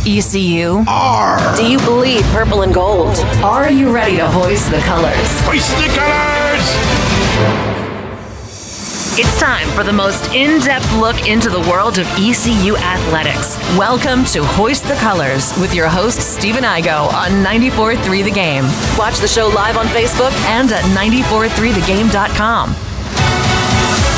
ECU? R. Do you bleed purple and gold? Are you ready to hoist the colors? Hoist the colors! It's time for the most in-depth look into the world of ECU athletics. Welcome to Hoist the Colors with your host, Stephen Igo on 94.3 The Game. Watch the show live on Facebook and at 943thegame.com.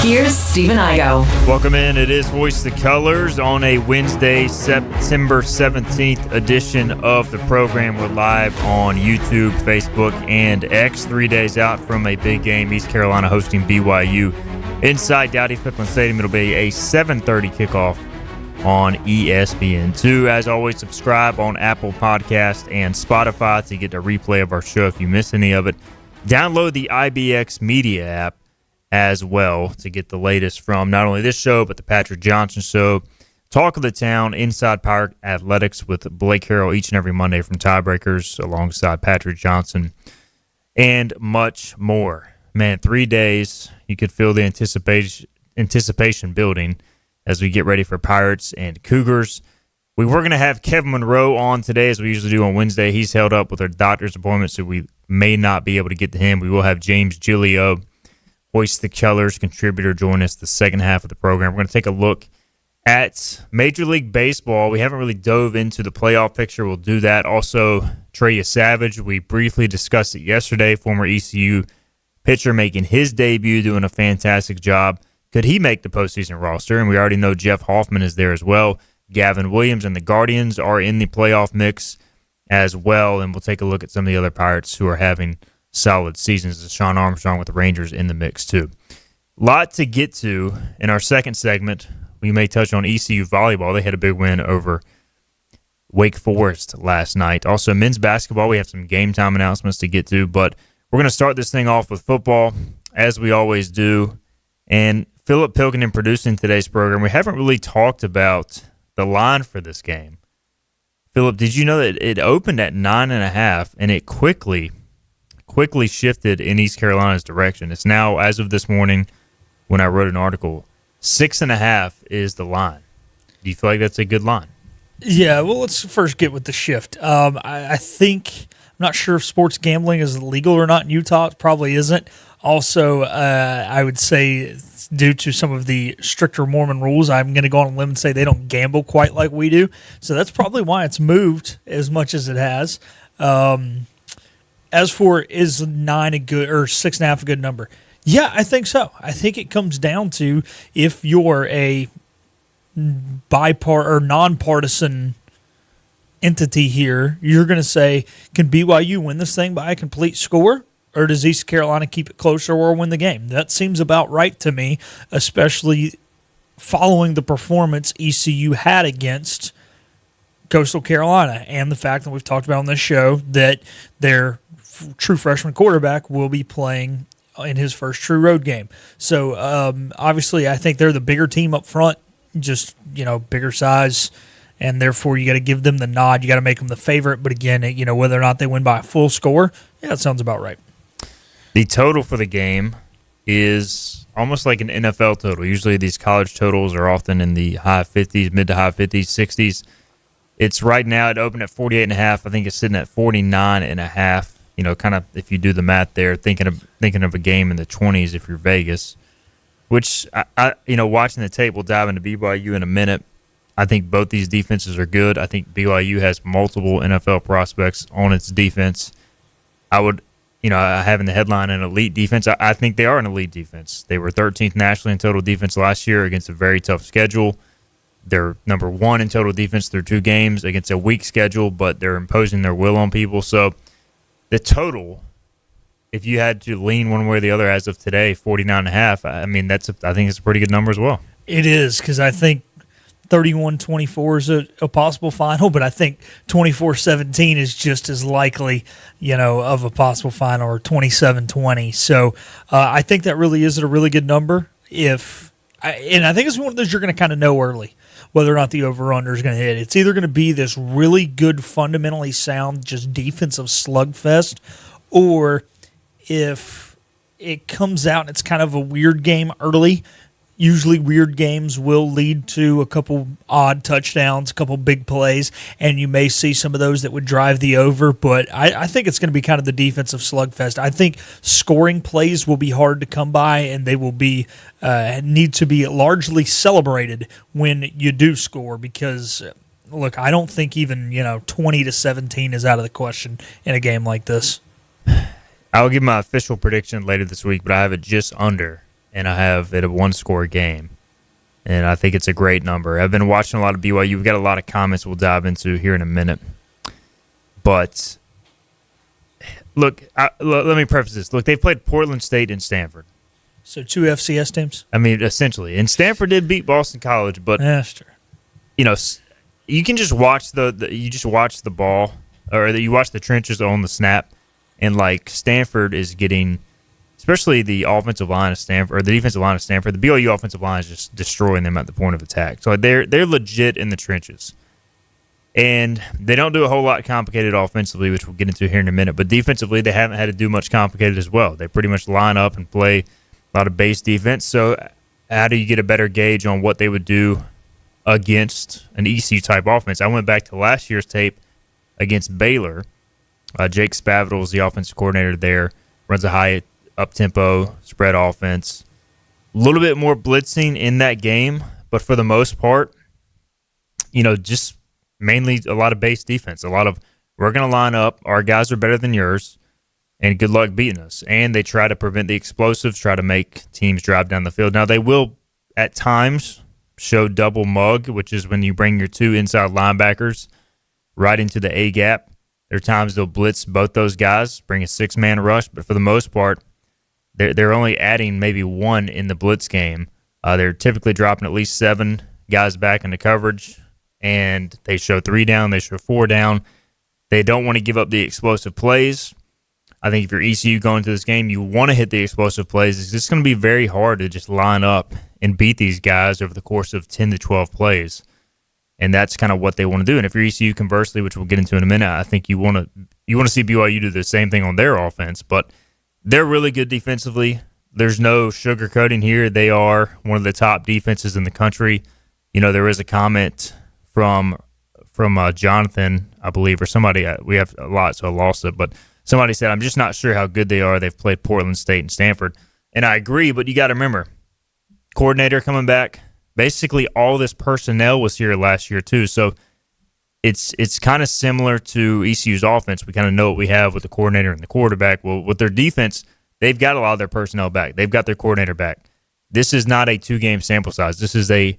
Here's Stephen Igo. Welcome in. It is Hoist the Colors on a Wednesday, September 17th edition of the program. We're live on YouTube, Facebook, and X. 3 days out from a big game. East Carolina hosting BYU inside Dowdy-Ficklen Stadium. It'll be a 7:30 kickoff on ESPN2. As always, subscribe on Apple Podcast and Spotify to get a replay of our show if you miss any of it. Download the IBX Media app as well to get the latest from not only this show, but the Patrick Johnson Show, Talk of the Town, Inside Pirate Athletics with Blake Harrell each and every Monday from Tiebreakers alongside Patrick Johnson, and much more. Man, 3 days, you could feel the anticipation building as we get ready for Pirates and Cougars. We were going to have Kevin Monroe on today, as we usually do on Wednesday. He's held up with a doctor's appointment, so we may not be able to get to him. We will have James Gillio, Hoist the Colors contributor, join us the second half of the program. We're going to take a look at Major League Baseball. We haven't really dove into the playoff picture. We'll do that. Also, Trey Savage, we briefly discussed it yesterday, former ECU pitcher making his debut, doing a fantastic job. Could he make the postseason roster? And we already know Jeff Hoffman is there as well. Gavin Williams and the Guardians are in the playoff mix as well. And we'll take a look at some of the other Pirates who are having solid seasons. Sean Armstrong with the Rangers in the mix too. Lot to get to in our second segment. We may touch on ECU volleyball. They had a big win over Wake Forest last night. Also, men's basketball, we have some game time announcements to get to, but we're going to start this thing off with football, as we always do. And Philip Pilkington producing today's program. We haven't really talked about the line for this game. Philip, did you know that it opened at 9.5 and it quickly shifted in East Carolina's direction? It's now, as of this morning, when I wrote an article, 6.5 is the line. Do you feel like that's a good line? Yeah, well, let's first get with the shift. I think, I'm not sure if sports gambling is legal or not in Utah. It probably isn't. Also, I would say due to some of the stricter Mormon rules, I'm going to go on a limb and say they don't gamble quite like we do. So that's probably why it's moved as much as it has. As for is 9 a good or 6.5 a good number? Yeah, I think so. I think it comes down to if you're a nonpartisan entity here, you're going to say, can BYU win this thing by a complete score, or does East Carolina keep it closer or win the game? That seems about right to me, especially following the performance ECU had against Coastal Carolina and the fact that we've talked about on this show that their true freshman quarterback will be playing in his first true road game. So obviously I think they're the bigger team up front, just, bigger size, and therefore you got to give them the nod. You got to make them the favorite. But again, whether or not they win by a full score, yeah, that sounds about right. The total for the game is almost like an NFL total. Usually these college totals are often in the high 50s, mid to high 50s, 60s. It's right now, it opened at 48.5. I think it's sitting at 49.5. Kind of if you do the math there, thinking of a game in the 20s if you're Vegas, which I watching the tape, we'll dive into BYU in a minute. I think both these defenses are good. I think BYU has multiple NFL prospects on its defense. I would, I have in the headline an elite defense. I think they are an elite defense. They were 13th nationally in total defense last year against a very tough schedule. They're number 1 in total defense through 2 games against a weak schedule, but they're imposing their will on people. So the total, if you had to lean one way or the other as of today, 49.5, I mean, I think it's a pretty good number as well. It is, because I think 31-24 is a possible final, but I think 24-17 is just as likely, of a possible final, or 27-20. So I think that really is a really good number. And I think it's one of those you're going to kind of know early whether or not the over-under is going to hit. It's either going to be this really good, fundamentally sound, just defensive slugfest, or if it comes out and it's kind of a weird game early, Usually weird games will lead to a couple odd touchdowns, a couple big plays, and you may see some of those that would drive the over, but I think it's going to be kind of the defensive slugfest. I think scoring plays will be hard to come by, and they will be need to be largely celebrated when you do score because, look, I don't think even 20-17 is out of the question in a game like this. I'll give my official prediction later this week, but I have it just under. And I have it a one-score game. And I think it's a great number. I've been watching a lot of BYU. We've got a lot of comments we'll dive into here in a minute. But, look, let me preface this. Look, they've played Portland State and Stanford. So 2 FCS teams? I mean, essentially. And Stanford did beat Boston College, but, that's true. You can just watch the ball, or you watch the trenches on the snap, and, Stanford is getting – especially the offensive line of Stanford, or the defensive line of Stanford, the BYU offensive line is just destroying them at the point of attack. So they're legit in the trenches. And they don't do a whole lot complicated offensively, which we'll get into here in a minute. But defensively, they haven't had to do much complicated as well. They pretty much line up and play a lot of base defense. So how do you get a better gauge on what they would do against an ECU-type offense? I went back to last year's tape against Baylor. Jake Spavital is the offensive coordinator there, runs a high up-tempo, spread offense. A little bit more blitzing in that game, but for the most part, just mainly a lot of base defense. A lot of, we're going to line up, our guys are better than yours, and good luck beating us. And they try to prevent the explosives, try to make teams drive down the field. Now, they will, at times, show double mug, which is when you bring your 2 inside linebackers right into the A-gap. There are times they'll blitz both those guys, bring a 6-man rush, but for the most part, they're only adding maybe 1 in the blitz game. They're typically dropping at least 7 guys back into coverage, and they show 3 down, they show 4 down. They don't want to give up the explosive plays. I think if you're ECU going into this game, you want to hit the explosive plays. It's just going to be very hard to just line up and beat these guys over the course of 10 to 12 plays. And that's kind of what they want to do. And if you're ECU, conversely, which we'll get into in a minute, I think you want to see BYU do the same thing on their offense. But they're really good defensively. There's no sugarcoating here. They are one of the top defenses in the country. There is a comment from Jonathan, I believe, or somebody. We have a lot, so I lost it. But somebody said, I'm just not sure how good they are. They've played Portland State and Stanford. And I agree, but you got to remember, coordinator coming back. Basically, all this personnel was here last year, too. So it's kind of similar to ECU's offense. We kind of know what we have with the coordinator and the quarterback. Well, with their defense, they've got a lot of their personnel back. They've got their coordinator back. This is not a 2-game sample size. This is a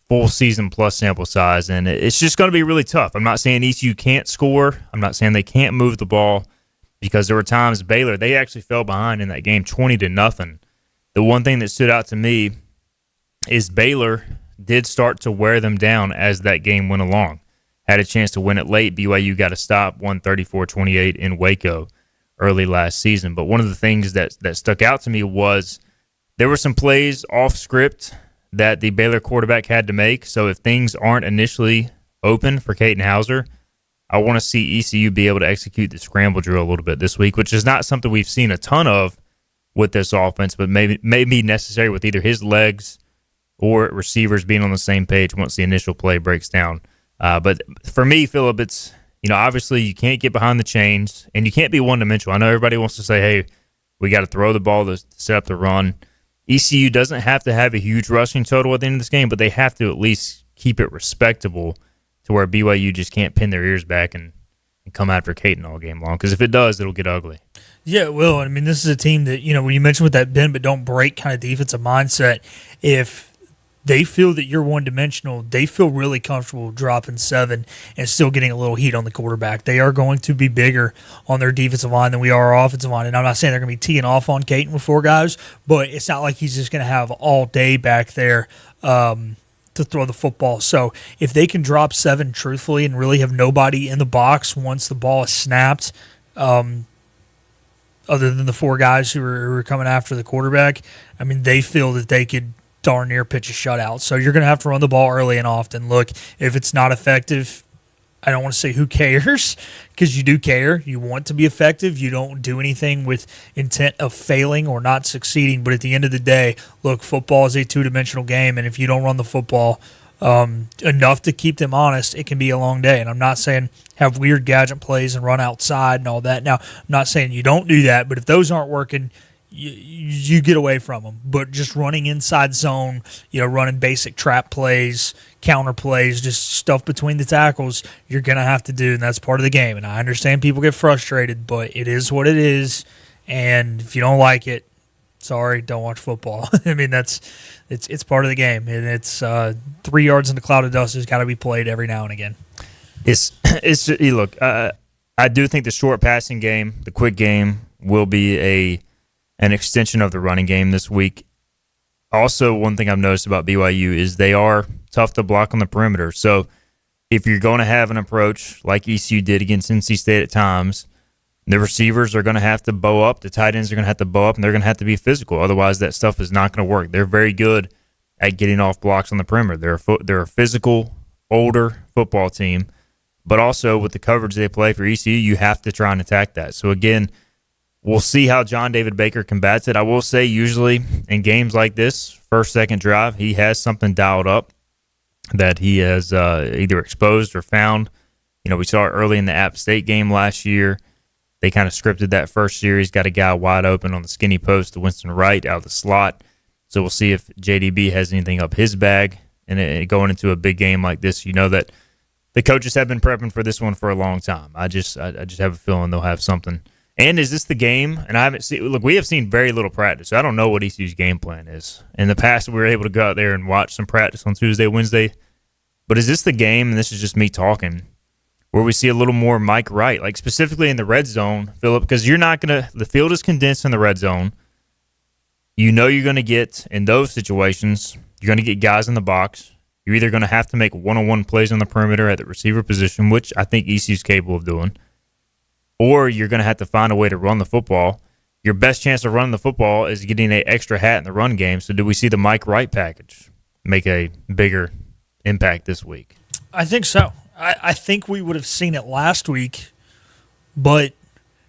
full season plus sample size, and it's just going to be really tough. I'm not saying ECU can't score. I'm not saying they can't move the ball, because there were times Baylor, they actually fell behind in that game 20-0. The one thing that stood out to me is Baylor did start to wear them down as that game went along. Had a chance to win it late. BYU got a stop, won 34-28 in Waco early last season. But one of the things that stuck out to me was there were some plays off script that the Baylor quarterback had to make. So if things aren't initially open for Caden Hauser, I want to see ECU be able to execute the scramble drill a little bit this week, which is not something we've seen a ton of with this offense, but may be necessary with either his legs or receivers being on the same page once the initial play breaks down. But for me, Phillip, it's, obviously you can't get behind the chains and you can't be one-dimensional. I know everybody wants to say, hey, we got to throw the ball to set up the run. ECU doesn't have to have a huge rushing total at the end of this game, but they have to at least keep it respectable to where BYU just can't pin their ears back and come after Caden all game long. Because if it does, it'll get ugly. Yeah, it will. I mean, this is a team that, when you mentioned with that bend but don't break kind of defensive mindset, if they feel that you're one-dimensional, they feel really comfortable dropping 7 and still getting a little heat on the quarterback. They are going to be bigger on their defensive line than we are our offensive line. And I'm not saying they're going to be teeing off on Caden with 4 guys, but it's not like he's just going to have all day back there to throw the football. So if they can drop 7 truthfully and really have nobody in the box once the ball is snapped, other than the 4 guys who are coming after the quarterback, I mean, they feel that they could darn near pitch a shutout. So you're going to have to run the ball early and often. Look, if it's not effective, I don't want to say who cares, because you do care. You want to be effective. You don't do anything with intent of failing or not succeeding. But at the end of the day, look, football is a two-dimensional game, and if you don't run the football enough to keep them honest, it can be a long day. And I'm not saying have weird gadget plays and run outside and all that. Now, I'm not saying you don't do that, but if those aren't working, you get away from them. But just running inside zone, running basic trap plays, counter plays, just stuff between the tackles, you're going to have to do, and that's part of the game. And I understand people get frustrated, but it is what it is. And if you don't like it, sorry, don't watch football. I mean, it's part of the game, and it's 3 yards in the cloud of dust has got to be played every now and again. Look, I do think the short passing game, the quick game, will be an extension of the running game this week. Also, one thing I've noticed about BYU is they are tough to block on the perimeter. So if you're going to have an approach like ECU did against NC State at times, the receivers are going to have to bow up, the tight ends are going to have to bow up, and they're going to have to be physical. Otherwise, that stuff is not going to work. They're very good at getting off blocks on the perimeter. They're a physical, older football team, but also with the coverage they play for ECU, you have to try and attack that. So again, we'll see how John David Baker combats it. I will say usually in games like this, first, second drive, he has something dialed up that he has either exposed or found. We saw it early in the App State game last year. They kind of scripted that first series, got a guy wide open on the skinny post to Winston Wright out of the slot. So we'll see if JDB has anything up his bag. And going into a big game like this, that the coaches have been prepping for this one for a long time. I just have a feeling they'll have something. And is this the game? And I haven't seen. Look, we have seen very little practice. So I don't know what ECU's game plan is. In the past, we were able to go out there and watch some practice on Tuesday, Wednesday. But is this the game? And this is just me talking, where we see a little more Mike Wright, like specifically in the red zone, Phillip, because you're not going to – the field is condensed in the red zone. You're going to get, in those situations, you're going to get guys in the box. You're either going to have to make one-on-one plays on the perimeter at the receiver position, which I think ECU's capable of doing, or you're going to have to find a way to run the football. Your best chance of running the football is getting an extra hat in the run game. So do we see the Mike Wright package make a bigger impact this week? I think so. I think we would have seen it last week, but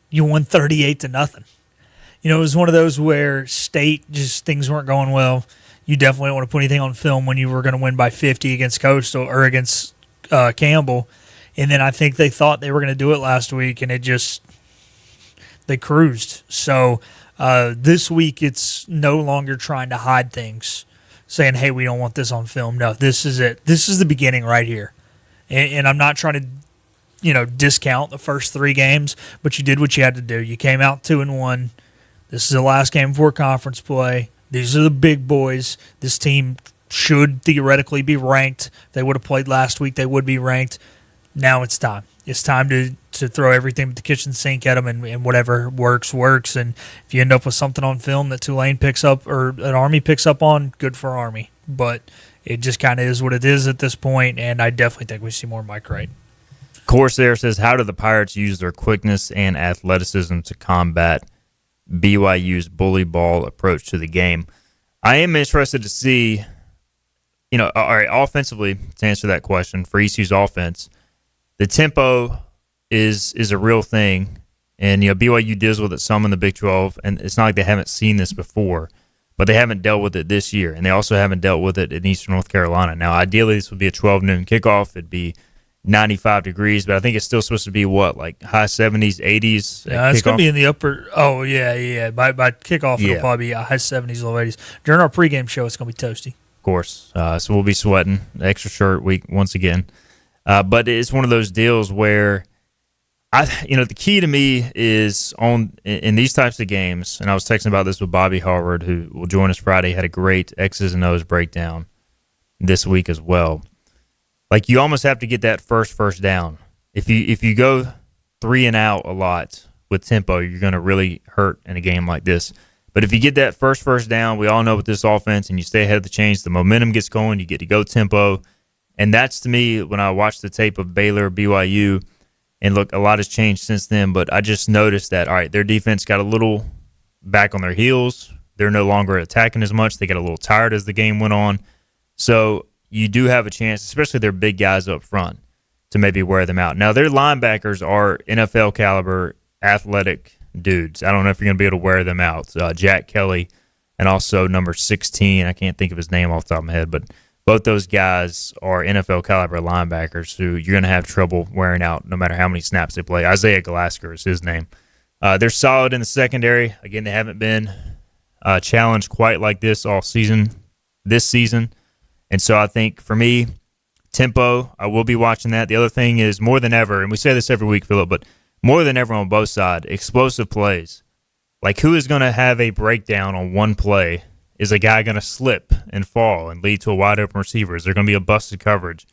you won 38-0. It was one of those where State, just things weren't going well. You definitely don't want to put anything on film when you were going to win by 50 against Coastal or against Campbell. And then I think they thought they were going to do it last week, and they cruised. So this week it's no longer trying to hide things, saying, hey, we don't want this on film. No, this is it. This is the beginning right here. And I'm not trying to, discount the first 3 games, but you did what you had to do. You came out 2-1. This is the last game before conference play. These are the big boys. This team should theoretically be ranked. If they would have played last week, they would be ranked. Now it's time. It's time to throw everything with the kitchen sink at them, and whatever works. And if you end up with something on film that Tulane picks up or an Army picks up on, good for Army. But it just kind of is what it is at this point, and I definitely think we see more Mike Wright. Corsair says, how do the Pirates use their quickness and athleticism to combat BYU's bully ball approach to the game? I am interested to see, all right, offensively, to answer that question, for ECU's offense, the tempo is a real thing, and BYU deals with it some in the Big 12, and it's not like they haven't seen this before, but they haven't dealt with it this year, and they also haven't dealt with it in Eastern North Carolina. Now, ideally, this would be a 12 noon kickoff. It'd be 95 degrees, but I think it's still supposed to be like high 70s, 80s. Yeah, it's going to be in the upper. Oh yeah. By kickoff, it'll probably be high 70s, low 80s. During our pregame show, it's going to be toasty. Of course. So we'll be sweating. Extra shirt week once again. But it's one of those deals where the key to me is in these types of games, and I was texting about this with Bobby Harvard, who will join us Friday, had a great X's and O's breakdown this week as well. Like, you almost have to get that first down. If you go 3 and out a lot with tempo, you're going to really hurt in a game like this. But if you get that first down, we all know with this offense, and you stay ahead of the chains, the momentum gets going, you get to go tempo. And that's, to me, when I watched the tape of Baylor, BYU, and look, a lot has changed since then, but I just noticed that, all right, their defense got a little back on their heels. They're no longer attacking as much. They got a little tired as the game went on. So you do have a chance, especially their big guys up front. to maybe wear them out. Now, their linebackers are NFL caliber athletic dudes. I don't know if you're going to be able to wear them out. Jack Kelly and also number 16. I can't think of his name off the top of my head, but both those guys are NFL caliber linebackers who you're going to have trouble wearing out no matter how many snaps they play. Isaiah Glasgow is his name. They're solid in the secondary. Again, they haven't been challenged quite like this this season. And so I think for me, tempo, I will be watching that. The other thing is more than ever, and we say this every week, Philip, but more than ever on both sides, explosive plays. Like, who is going to have a breakdown on one play? Is a guy going to slip and fall and lead to a wide open receiver? Is there going to be a busted coverage?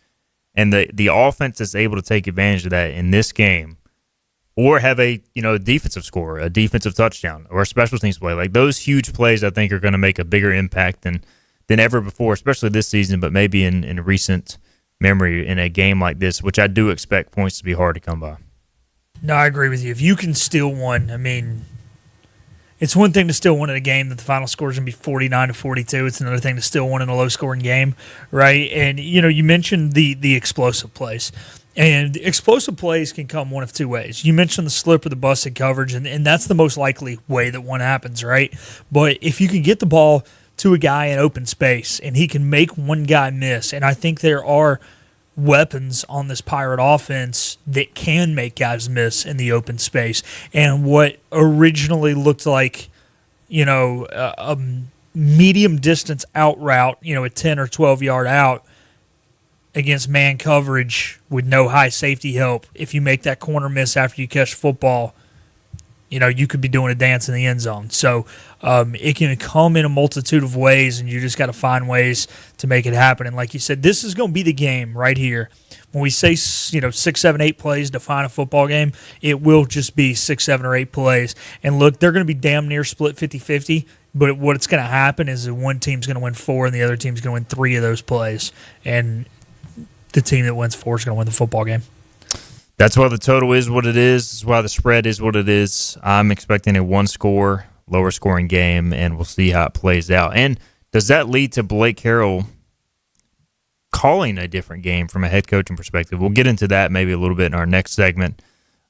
And the offense is able to take advantage of that in this game, or have a defensive score, a defensive touchdown, or a special teams play. Like, those huge plays, I think, are going to make a bigger impact than ever before, especially this season, but maybe in recent memory in a game like this, which I do expect points to be hard to come by. No, I agree with you. If you can steal one, I mean, it's one thing to steal one in a game that the final score is going to be 49-42. It's another thing to steal one in a low-scoring game, right? And, you mentioned the explosive plays. And explosive plays can come one of two ways. You mentioned the slip or the busted coverage, and that's the most likely way that one happens, right? But if you can get the ball to a guy in open space and he can make one guy miss, and I think there are weapons on this Pirate offense that can make guys miss in the open space. And what originally looked like, a medium distance out route, a 10 or 12 yard out against man coverage with no high safety help, if you make that corner miss after you catch football, you could be doing a dance in the end zone. So it can come in a multitude of ways, and you just got to find ways to make it happen. And like you said, this is going to be the game right here. When we say 6, 7, 8 plays define a football game, it will just be 6, 7, or 8 plays. And look, they're going to be damn near split 50-50, but what's going to happen is that one team's going to win 4 and the other team's going to win 3 of those plays. And the team that wins 4 is going to win the football game. That's why the total is what it is. That's why the spread is what it is. I'm expecting a one-score, lower-scoring game, and we'll see how it plays out. And does that lead to Blake Harrell calling a different game from a head coaching perspective? We'll get into that maybe a little bit in our next segment.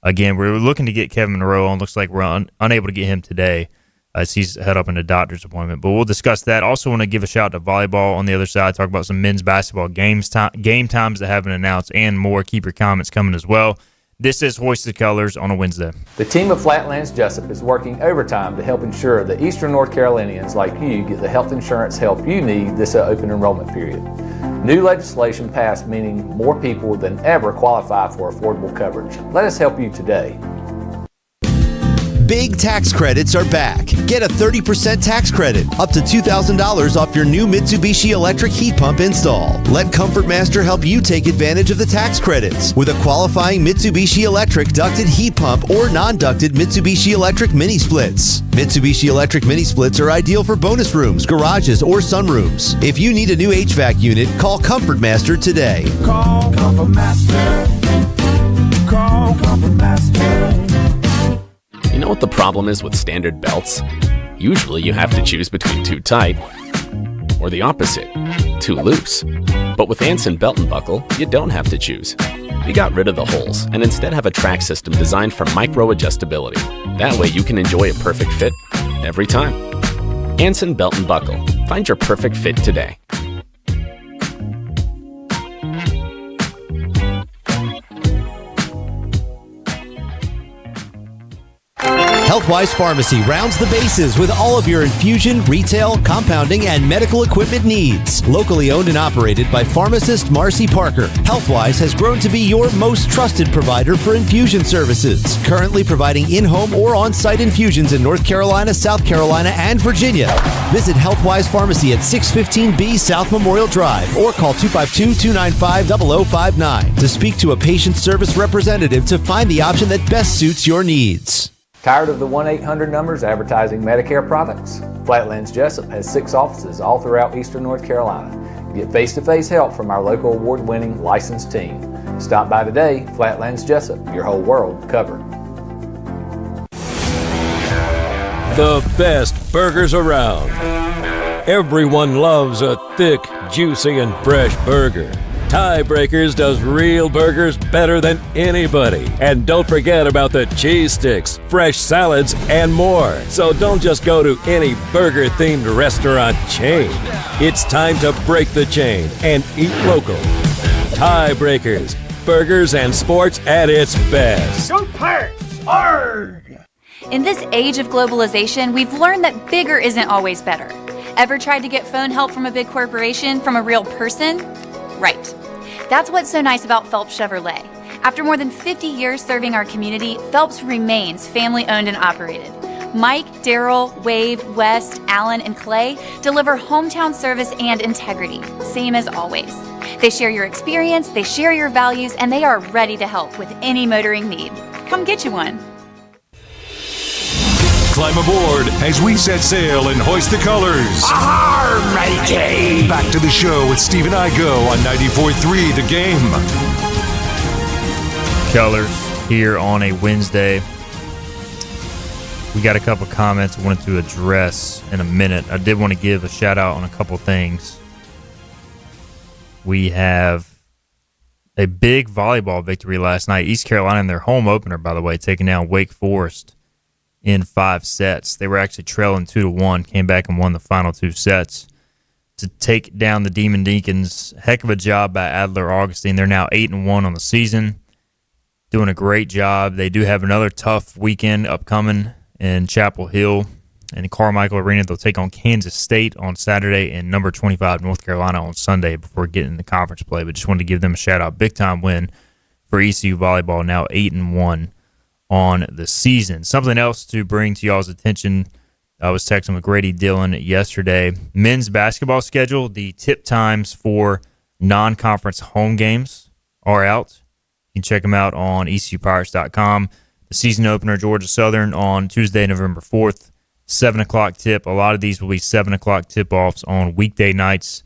Again, we're looking to get Kevin Monroe on. Looks like we're unable to get him today as he's head up in a doctor's appointment. But we'll discuss that. Also want to give a shout out to volleyball on the other side, talk about some men's basketball game times that haven't announced, and more. Keep your comments coming as well. This is Hoist the Colors on a Wednesday. The team of Flatlands Jessup is working overtime to help ensure that Eastern North Carolinians like you get the health insurance help you need this open enrollment period. New legislation passed, meaning more people than ever qualify for affordable coverage. Let us help you today. Big tax credits are back. Get a 30% tax credit, up to $2,000 off your new Mitsubishi electric heat pump install. Let Comfort Master help you take advantage of the tax credits with a qualifying Mitsubishi electric ducted heat pump or non-ducted Mitsubishi electric mini splits. Mitsubishi electric mini splits are ideal for bonus rooms, garages, or sunrooms. If you need a new HVAC unit, call Comfort Master today. Call Comfort Master. Call Comfort Master. You know what the problem is with standard belts? Usually you have to choose between too tight or the opposite, too loose. But with Anson Belt & Buckle, you don't have to choose. We got rid of the holes and instead have a track system designed for micro-adjustability. That way you can enjoy a perfect fit every time. Anson Belt & Buckle. Find your perfect fit today. Healthwise Pharmacy rounds the bases with all of your infusion, retail, compounding, and medical equipment needs. Locally owned and operated by pharmacist Marcy Parker, Healthwise has grown to be your most trusted provider for infusion services. Currently providing in-home or on-site infusions in North Carolina, South Carolina, and Virginia. Visit Healthwise Pharmacy at 615B South Memorial Drive or call 252-295-0059 to speak to a patient service representative to find the option that best suits your needs. Tired of the 1-800 numbers advertising Medicare products? Flatlands Jessup has 6 offices all throughout Eastern North Carolina. Get face-to-face help from our local award-winning licensed team. Stop by today. Flatlands Jessup, your whole world covered. The best burgers around. Everyone loves a thick, juicy, and fresh burger. Tiebreakers does real burgers better than anybody. And don't forget about the cheese sticks, fresh salads, and more. So don't just go to any burger-themed restaurant chain. It's time to break the chain and eat local. Tiebreakers, burgers and sports at its best. Go Pirates! Arg! In this age of globalization, we've learned that bigger isn't always better. Ever tried to get phone help from a big corporation from a real person? Right. That's what's so nice about Phelps Chevrolet. After more than 50 years serving our community, Phelps remains family-owned and operated. Mike, Daryl, Wave, West, Alan, and Clay deliver hometown service and integrity, same as always. They share your experience, they share your values, and they are ready to help with any motoring need. Come get you one. Climb aboard as we set sail and hoist the colors. Ahar, matey! Back to the show with Steve and I go on 94.3 The Game. Colors here on a Wednesday. We got a couple comments I wanted to address in a minute. I did want to give a shout out on a couple things. We have a big volleyball victory last night. East Carolina in their home opener, by the way, taking down Wake Forest in 5 sets. They were actually trailing 2-1, came back and won the final 2 sets to take down the Demon Deacons. Heck of a job by Adler Augustine. They're now 8-1 on the season, doing a great job. They do have another tough weekend upcoming in Chapel Hill and Carmichael Arena. They'll take on Kansas State on Saturday and number 25 North Carolina on Sunday before getting the conference play. But just wanted to give them a shout-out. Big-time win for ECU Volleyball, now 8-1 on the season. Something else to bring to y'all's attention. I was texting with Grady Dillon yesterday. Men's basketball schedule, the tip times for non-conference home games are out. You can check them out on ECUPirates.com. The season opener, Georgia Southern, on Tuesday, November 4th, 7 o'clock tip. A lot of these will be 7 o'clock tip-offs on weekday nights.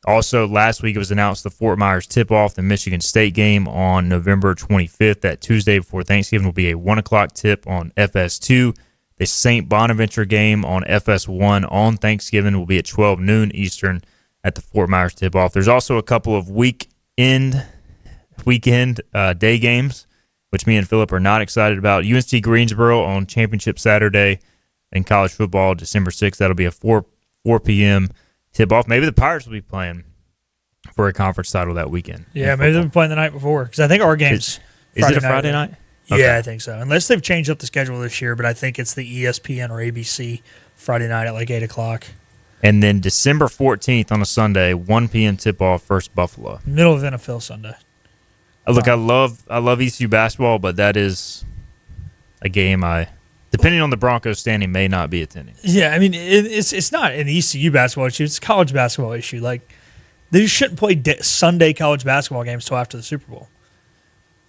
Also, last week it was announced the Fort Myers tip-off, the Michigan State game on November 25th. That Tuesday before Thanksgiving will be a 1 o'clock tip on FS2. The St. Bonaventure game on FS1 on Thanksgiving will be at 12 noon Eastern at the Fort Myers tip-off. There's also a couple of weekend day games, which me and Philip are not excited about. UNC Greensboro on Championship Saturday in college football, December 6th. That'll be a 4 p.m. tip-off. Maybe the Pirates will be playing for a conference title that weekend. Yeah, maybe they'll be playing the night before because I think our game's Is it a Friday night? Okay. Yeah, I think so. Unless they've changed up the schedule this year, but I think it's the ESPN or ABC Friday night at like 8 o'clock. And then December 14th on a Sunday, 1 p.m. tip-off, first Buffalo. Middle of NFL Sunday. Look, I love ECU basketball, but that is a game depending on the Broncos standing, may not be attending. Yeah, I mean, it's not an ECU basketball issue. It's a college basketball issue. Like, they shouldn't play Sunday college basketball games till after the Super Bowl.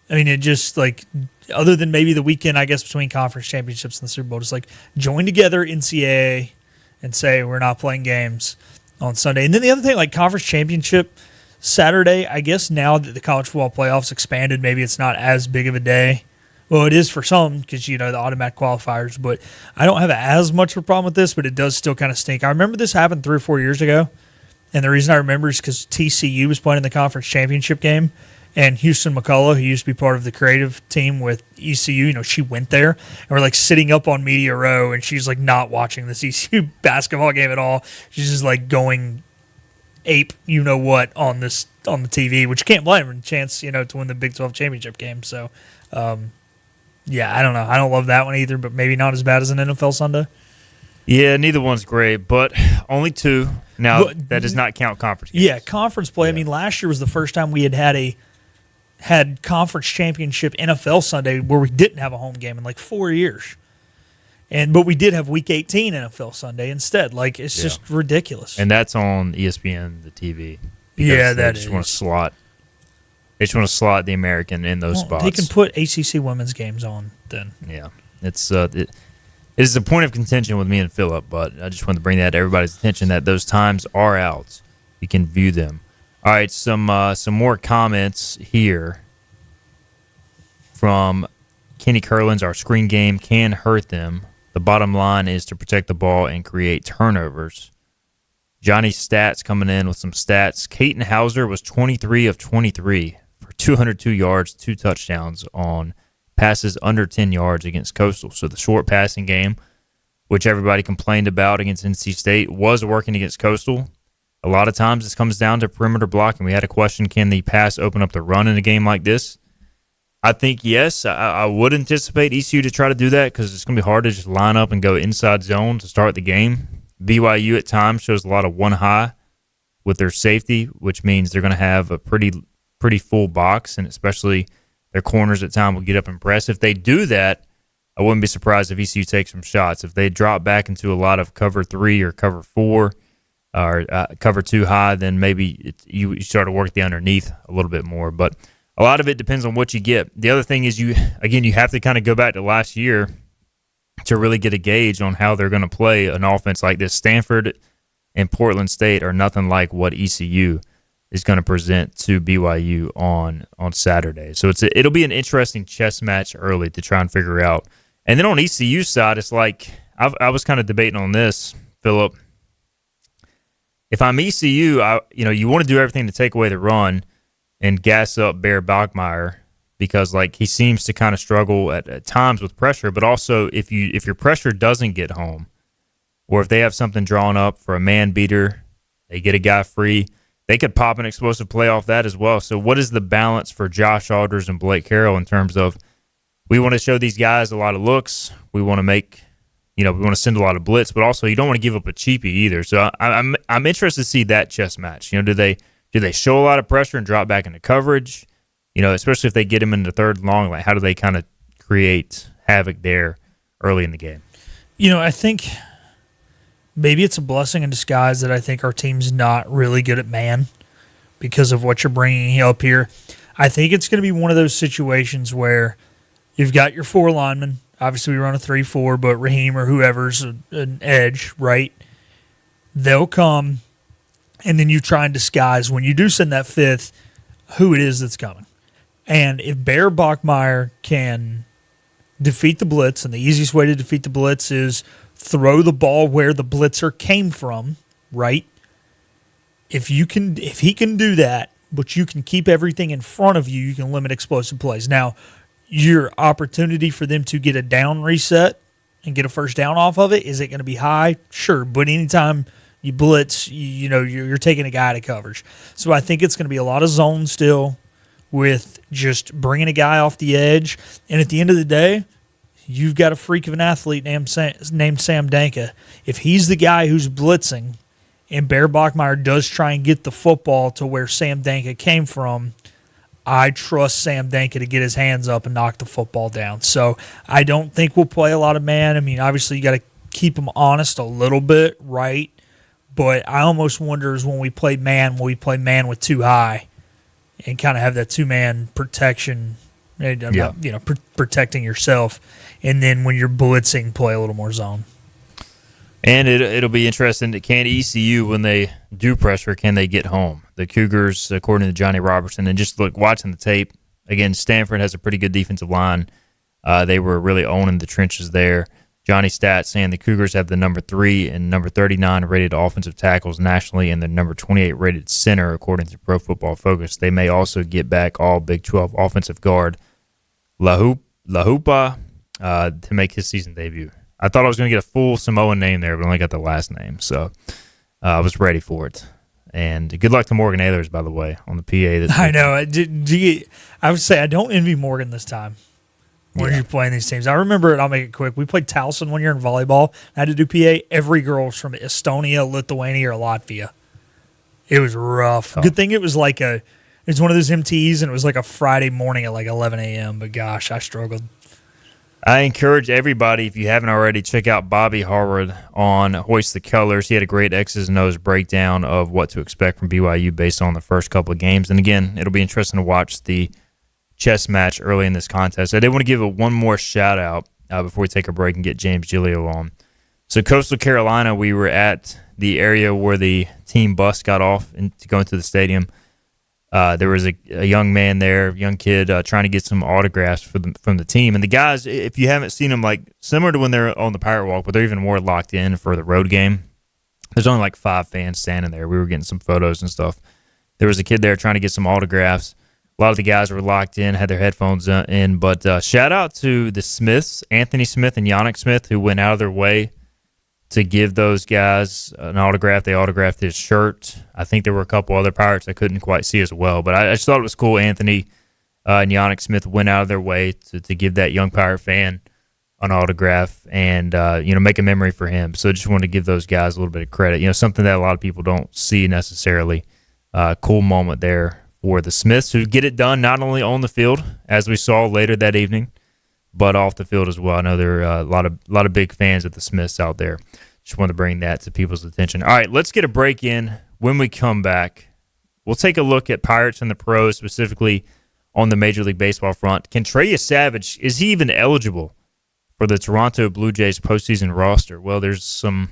I mean, it just, like, other than maybe the weekend, I guess, between conference championships and the Super Bowl, just, like, join together NCAA and say we're not playing games on Sunday. And then the other thing, like, conference championship Saturday, I guess now that the college football playoffs expanded, maybe it's not as big of a day. Well, it is for some because, the automatic qualifiers, but I don't have as much of a problem with this, but it does still kind of stink. I remember this happened 3 or 4 years ago, and the reason I remember is because TCU was playing in the conference championship game, and Houston McCullough, who used to be part of the creative team with ECU, she went there, and we're, like, sitting up on Media Row, and she's, like, not watching this ECU basketball game at all. She's just, like, going ape what on the TV, which you can't blame her. Chance, to win the Big 12 championship game, so yeah, I don't know. I don't love that one either, but maybe not as bad as an NFL Sunday. Yeah, neither one's great, but only 2. Now, that does not count conference games. Yeah, conference play. Yeah. I mean, last year was the first time we had conference championship NFL Sunday where we didn't have a home game in like 4 years. But we did have Week 18 NFL Sunday instead. Like, it's just ridiculous. And that's on ESPN, the TV. Yeah, that is. They just want to slot the American in those spots. They can put ACC women's games on then. Yeah. It is a point of contention with me and Philip, but I just wanted to bring that to everybody's attention that those times are out. You can view them. All right, some more comments here from Kenny Curlins. Our screen game can hurt them. The bottom line is to protect the ball and create turnovers. Johnny Stats coming in with some stats. Caton Hauser was 23 of 23 for 202 yards, 2 touchdowns on passes under 10 yards against Coastal. So the short passing game, which everybody complained about against NC State, was working against Coastal. A lot of times this comes down to perimeter blocking. We had a question, can the pass open up the run in a game like this? I think yes. I would anticipate ECU to try to do that because it's going to be hard to just line up and go inside zone to start the game. BYU at times shows a lot of one high with their safety, which means they're going to have a pretty full box, and especially their corners at times will get up and press. If they do that, I wouldn't be surprised if ECU takes some shots. If they drop back into a lot of cover 3 or cover 4 or cover 2 high, then maybe you start to work the underneath a little bit more. But a lot of it depends on what you get. The other thing is you have to kind of go back to last year to really get a gauge on how they're going to play an offense like this. Stanford and Portland State are nothing like what ECU is going to present to BYU on Saturday. So it'll be an interesting chess match early to try and figure out. And then on ECU's side, it's like I was kind of debating on this, Phillip. If I'm ECU, you want to do everything to take away the run and gas up Bear Bachmeier, because like he seems to kind of struggle at times with pressure, but also if your pressure doesn't get home, or if they have something drawn up for a man beater, they get a guy free, they could pop an explosive play off that as well. So what is the balance for Josh Alders and Blake Carroll in terms of we want to show these guys a lot of looks, we want to send a lot of blitz, but also you don't want to give up a cheapie either. So I'm interested to see that chess match. Do they show a lot of pressure and drop back into coverage? Especially if they get him into third and long, like how do they kind of create havoc there early in the game? I think maybe it's a blessing in disguise that I think our team's not really good at man because of what you're bringing up here. I think it's going to be one of those situations where you've got your 4 linemen. Obviously, we run a 3-4, but Raheem or whoever's an edge, right? They'll come, and then you try and disguise when you do send that 5th who it is that's coming. And if Bear Bachmeier can defeat the blitz, and the easiest way to defeat the blitz is throw the ball where the blitzer came from, right? If he can do that, but you can keep everything in front of you, you can limit explosive plays. Now, your opportunity for them to get a down reset and get a first down off of it, is it going to be high? Sure, but anytime you blitz, you're taking a guy to coverage. So I think it's going to be a lot of zone still with just bringing a guy off the edge. And at the end of the day, you've got a freak of an athlete named Sam Danka. If he's the guy who's blitzing and Bear Bachmeier does try and get the football to where Sam Danka came from, I trust Sam Danka to get his hands up and knock the football down. So I don't think we'll play a lot of man. I mean, obviously you got to keep them honest a little bit, right? But I almost wonder is when we play man, will we play man with 2 high and kind of have that 2-man protection, protecting yourself, and then when you're blitzing, play a little more zone. And it'll be interesting. Can ECU, when they do pressure, can they get home? The Cougars, according to Johnny Robertson, and just watching the tape, again, Stanford has a pretty good defensive line. They were really owning the trenches there. Johnny Stats saying the Cougars have the number 3 and number 39 rated offensive tackles nationally and the number 28 rated center, according to Pro Football Focus. They may also get back all Big 12 offensive guard Lahupa to make his season debut. I thought I was going to get a full Samoan name there, but only got the last name, so I was ready for it. And good luck to Morgan Ehlers, by the way, on the PA. I know. I would say I don't envy Morgan this time. When you're playing these teams. I remember it, I'll make it quick. We played Towson one year in volleyball. I had to do PA. Every girl was from Estonia, Lithuania, or Latvia. It was rough. Good thing it was one of those MTs, and it was like a Friday morning at 11 a.m., but gosh, I struggled. I encourage everybody, if you haven't already, check out Bobby Harwood on Hoist the Colors. He had a great X's and O's breakdown of what to expect from BYU based on the first couple of games. And again, it'll be interesting to watch the chess match early in this contest. I did want to give one more shout-out before we take a break and get James Gillio on. So Coastal Carolina, we were at the area where the team bus got off to go into the stadium. There was a young man there, young kid, trying to get some autographs from the team. And the guys, if you haven't seen them, similar to when they're on the Pirate Walk, but they're even more locked in for the road game. There's only like 5 fans standing there. We were getting some photos and stuff. There was a kid there trying to get some autographs. A lot of the guys were locked in, had their headphones in. But shout out to the Smiths, Anthony Smith and Yannick Smith, who went out of their way to give those guys an autograph. They autographed his shirt. I think there were a couple other Pirates I couldn't quite see as well. But I just thought it was cool. Anthony and Yannick Smith went out of their way to give that young Pirate fan an autograph and make a memory for him. So just wanted to give those guys a little bit of credit. Something that a lot of people don't see necessarily. Cool moment there for the Smiths, who get it done not only on the field, as we saw later that evening, but off the field as well. I know there are a lot of big fans of the Smiths out there. Just wanted to bring that to people's attention. All right, let's get a break in. When we come back, we'll take a look at Pirates and the pros, specifically on the Major League Baseball front. Can Trey Savage, is he even eligible for the Toronto Blue Jays postseason roster? Well, there's some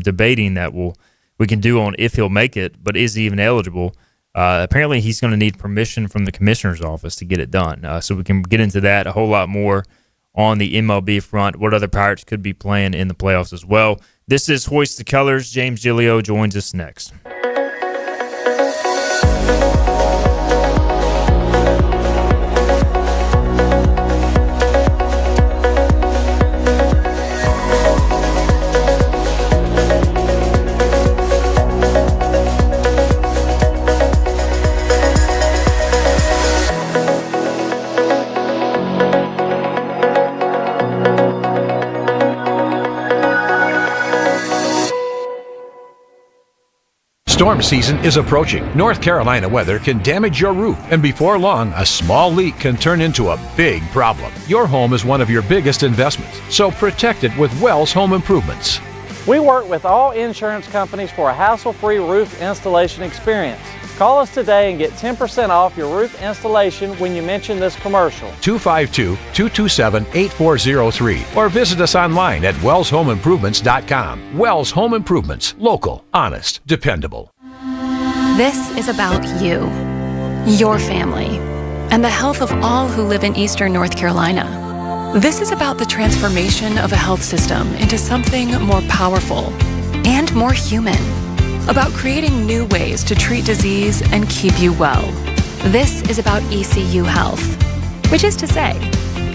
debating that we can do on if he'll make it, but is he even eligible? Apparently, he's going to need permission from the commissioner's office to get it done. So we can get into that, a whole lot more on the MLB front, what other Pirates could be playing in the playoffs as well. This is Hoist the Colors. James Gillio joins us next. Storm season is approaching. North Carolina weather can damage your roof, and before long, a small leak can turn into a big problem. Your home is one of your biggest investments, so protect it with Wells Home Improvements. We work with all insurance companies for a hassle-free roof installation experience. Call us today and get 10% off your roof installation when you mention this commercial. 252-227-8403 or visit us online at wellshomeimprovements.com. Wells Home Improvements. Local, honest, dependable. This is about you, your family, and the health of all who live in Eastern North Carolina. This is about the transformation of a health system into something more powerful and more human. About creating new ways to treat disease and keep you well. This is about ECU Health, which is to say,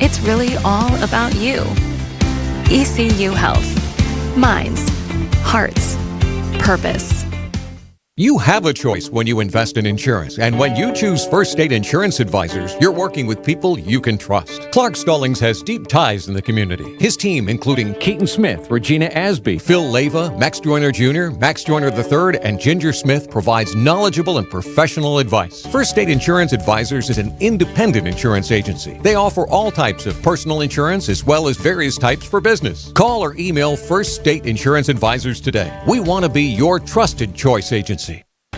it's really all about you. ECU Health. Minds, hearts, purpose. You have a choice when you invest in insurance, and when you choose First State Insurance Advisors, you're working with people you can trust. Clark Stallings has deep ties in the community. His team, including Keaton Smith, Regina Asby, Phil Leyva, Max Joyner Jr., Max Joyner III, and Ginger Smith, provides knowledgeable and professional advice. First State Insurance Advisors is an independent insurance agency. They offer all types of personal insurance as well as various types for business. Call or email First State Insurance Advisors today. We want to be your trusted choice agency.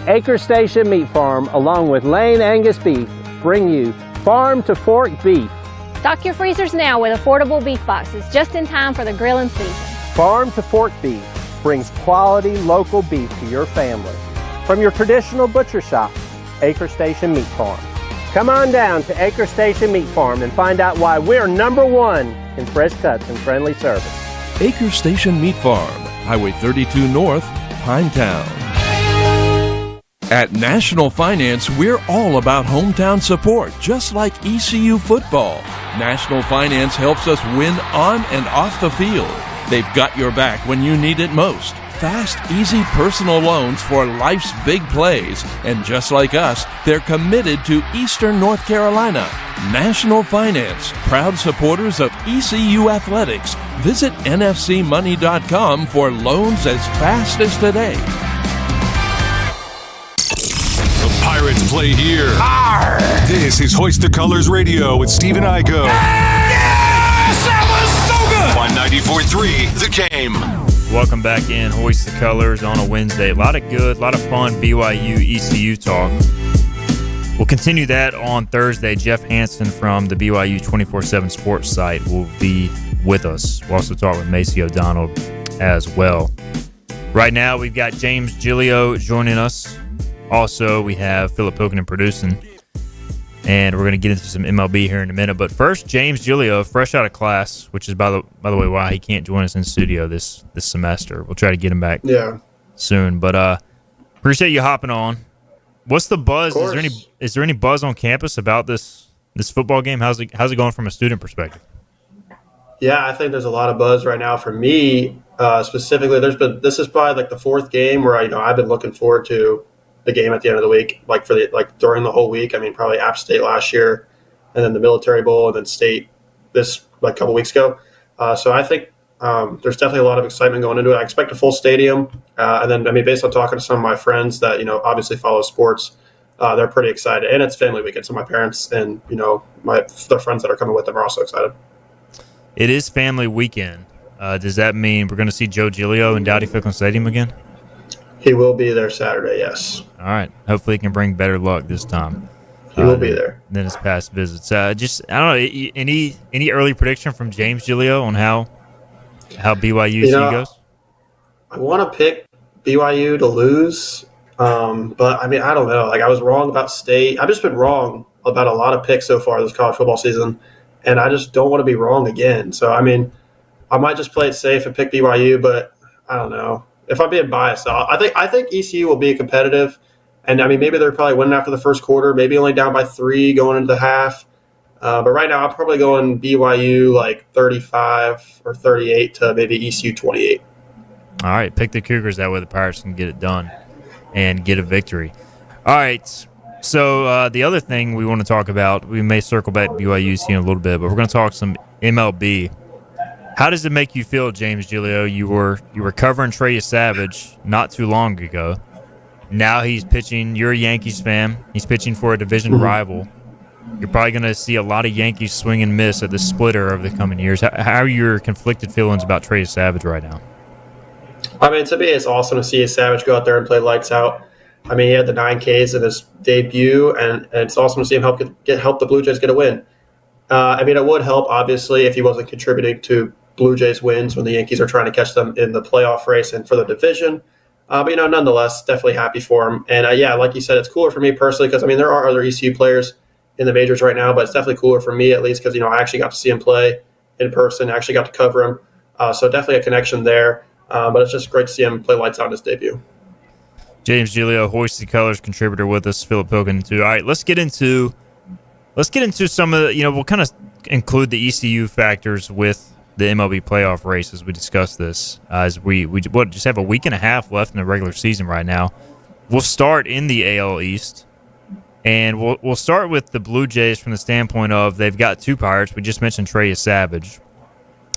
Acre Station Meat Farm, along with Lane Angus Beef, bring you Farm to Fork Beef. Stock your freezers now with affordable beef boxes, just in time for the grilling season. Farm to Fork Beef brings quality local beef to your family. From your traditional butcher shop, Acre Station Meat Farm. Come on down to Acre Station Meat Farm and find out why we're #1 in fresh cuts and friendly service. Acre Station Meat Farm, Highway 32 North, Pinetown. At National Finance, we're all about hometown support, just like ECU football. National Finance helps us win on and off the field. They've got your back when you need it most. Fast, easy personal loans for life's big plays. And just like us, they're committed to Eastern North Carolina. National Finance, proud supporters of ECU athletics. Visit nfcmoney.com for loans as fast as today. Pirates play here. Arr! This is Hoist the Colors Radio with Stephen Igo. Yes! That was so good! On 94.3, The Game. Welcome back in, Hoist the Colors on a Wednesday. A lot of good, a lot of fun BYU ECU talk. We'll continue that on Thursday. Jeff Hansen from the BYU 24/7 Sports site will be with us. We'll also talk with Macy O'Donnell as well. Right now, we've got James Gillio joining us. Also, we have Philip Pilkington producing. and we're going to get into some MLB here in a minute. But first, James Gillio, fresh out of class, which is, by the way, why he can't join us in studio this semester. We'll try to get him back soon. But appreciate you hopping on. What's the buzz? Is there any buzz on campus about this football game? How's it going from a student perspective? Yeah, I think there's a lot of buzz right now. For me, specifically, this is probably like the fourth game where I've been looking forward to the game at the end of the week, during the whole week. I mean, probably App State last year, and then the Military Bowl, and then State this couple weeks ago. So I think there's definitely a lot of excitement going into it. I expect a full stadium, and then based on talking to some of my friends that obviously follow sports, they're pretty excited. And it's family weekend, so my parents and their friends that are coming with them are also excited. It is family weekend. Does that mean we're going to see Joe Gillio in Dowdy-Ficklin Stadium again? He will be there Saturday, yes. All right. Hopefully he can bring better luck this time. He will be there. Than his past visits. I don't know, any early prediction from James Gillio on how BYU goes? I want to pick BYU to lose, but I don't know. I was wrong about State. I've just been wrong about a lot of picks so far this college football season, and I just don't want to be wrong again. So, I might just play it safe and pick BYU, but I don't know. If I'm being biased, I think ECU will be competitive, and maybe they're probably winning after the first quarter, maybe only down by 3 going into the half. But right now, I'm probably going BYU 35 or 38 to maybe ECU 28. All right, pick the Cougars. That way the Pirates can get it done and get a victory. All right, so the other thing we want to talk about, we may circle back to BYU in a little bit, but we're going to talk some MLB. How does it make you feel, James Gillio? You were covering Trey Savage not too long ago. Now he's pitching. You're a Yankees fan. He's pitching for a division rival. You're probably going to see a lot of Yankees swing and miss at the splitter over the coming years. How are your conflicted feelings about Trey Savage right now? To me, it's awesome to see Savage go out there and play lights out. He had the 9 Ks in his debut, and it's awesome to see him help the Blue Jays get a win. It would help, obviously, if he wasn't contributing to Blue Jays wins when the Yankees are trying to catch them in the playoff race and for the division. But nonetheless, definitely happy for him. And like you said, it's cooler for me personally because there are other ECU players in the majors right now, but it's definitely cooler for me at least because I actually got to see him play in person. I actually got to cover him, so definitely a connection there. But it's just great to see him play lights out in his debut. James Gillio, Hoist the Colors contributor with us, Philip Pilkin too. All right, let's get into some of the, we'll kind of include the ECU factors with the MLB playoff race as we discuss this. As we just have a week and a half left in the regular season right now. We'll start in the AL East, and we'll start with the Blue Jays from the standpoint of they've got 2 Pirates. We just mentioned Trey Savage.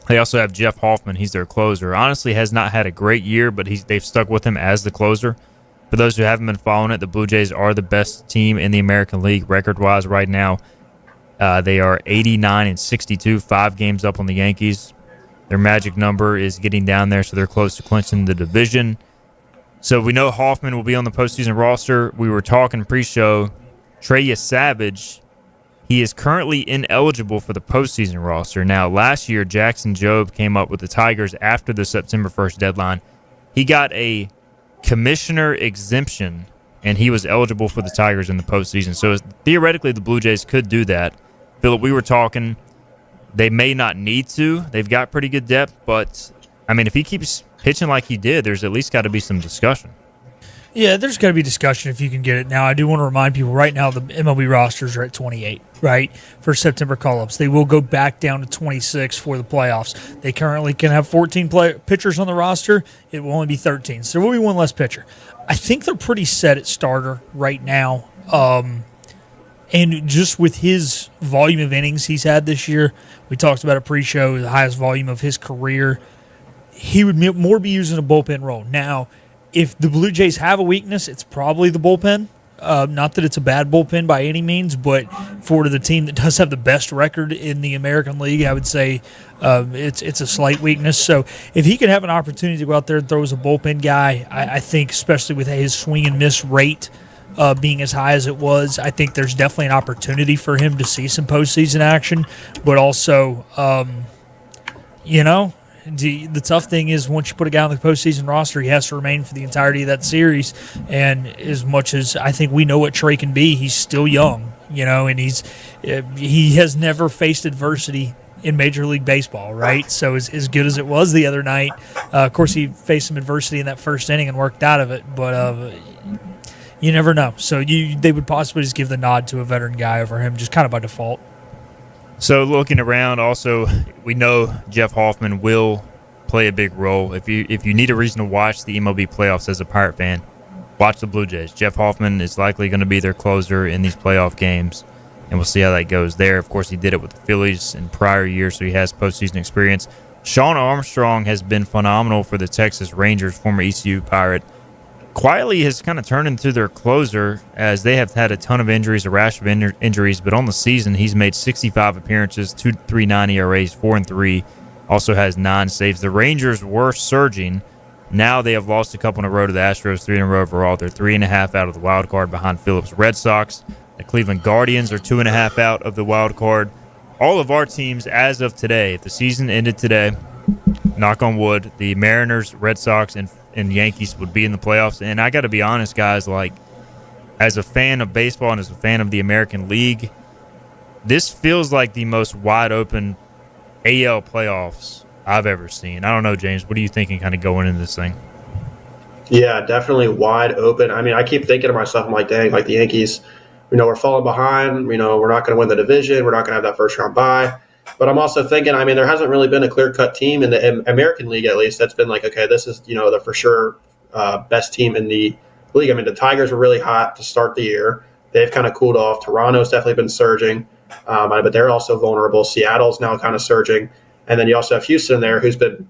They also have Jeff Hoffman. He's their closer. Honestly, has not had a great year, but they've stuck with him as the closer. For those who haven't been following it, the Blue Jays are the best team in the American League record-wise right now. They are 89-62, 5 games up on the Yankees. Their magic number is getting down there, so they're close to clinching the division. So we know Hoffman will be on the postseason roster. We were talking pre-show. Trey Savage, he is currently ineligible for the postseason roster. Now, last year, Jackson Jobe came up with the Tigers after the September 1st deadline. He got a commissioner exemption, and he was eligible for the Tigers in the postseason. So theoretically, the Blue Jays could do that. Philip, we were talking, they may not need to. They've got pretty good depth, but, if he keeps pitching like he did, there's at least got to be some discussion. Yeah, there's got to be discussion if you can get it. Now, I do want to remind people right now the MLB rosters are at 28, right, for September call-ups. They will go back down to 26 for the playoffs. They currently can have 14 pitchers on the roster. It will only be 13, so there will be one less pitcher. I think they're pretty set at starter right now. And just with his volume of innings he's had this year, we talked about it pre-show, the highest volume of his career, he would more be using a bullpen role. Now, if the Blue Jays have a weakness, it's probably the bullpen. Not that it's a bad bullpen by any means, but for the team that does have the best record in the American League, I would say it's a slight weakness. So if he could have an opportunity to go out there and throw as a bullpen guy, I think especially with his swing and miss rate being as high as it was, I think there's definitely an opportunity for him to see some postseason action. But also, the tough thing is once you put a guy on the postseason roster, he has to remain for the entirety of that series. And as much as I think we know what Trey can be, he's still young. and he has never faced adversity in Major League Baseball, right? So as good as it was the other night, of course he faced some adversity in that first inning and worked out of it, but you never know. So they would possibly just give the nod to a veteran guy over him, just kind of by default. So looking around, also, we know Jeff Hoffman will play a big role. If you need a reason to watch the MLB playoffs as a Pirate fan, watch the Blue Jays. Jeff Hoffman is likely going to be their closer in these playoff games, and we'll see how that goes there. Of course, he did it with the Phillies in prior years, so he has postseason experience. Sean Armstrong has been phenomenal for the Texas Rangers, former ECU Pirate. Quietly has kind of turned into their closer as they have had a ton of injuries, a rash of injuries, but on the season he's made 65 appearances, 2.39 ERAs, 4-3, also has 9 saves. The Rangers were surging. Now they have lost a couple in a row to the Astros, 3 in a row overall. They're 3.5 out of the wild card behind Phillips Red Sox. The Cleveland Guardians are 2.5 out of the wild card. All of our teams as of today, if the season ended today, knock on wood, the Mariners, Red Sox, and Yankees would be in the playoffs. And I got to be honest, guys, like, as a fan of baseball and as a fan of the American League, this feels like the most wide-open AL playoffs I've ever seen. I don't know, James. What are you thinking kind of going into this thing? Yeah, definitely wide open. I mean, I keep thinking to myself, I'm like, dang, like the Yankees, we're falling behind. We're not going to win the division. We're not going to have that first-round bye. But I'm also thinking, I mean, there hasn't really been a clear-cut team in the American League, at least, that's been like, okay, this is, the for sure best team in the league. I mean, the Tigers were really hot to start the year. They've kind of cooled off. Toronto's definitely been surging, but they're also vulnerable. Seattle's now kind of surging. And then you also have Houston there, who's been,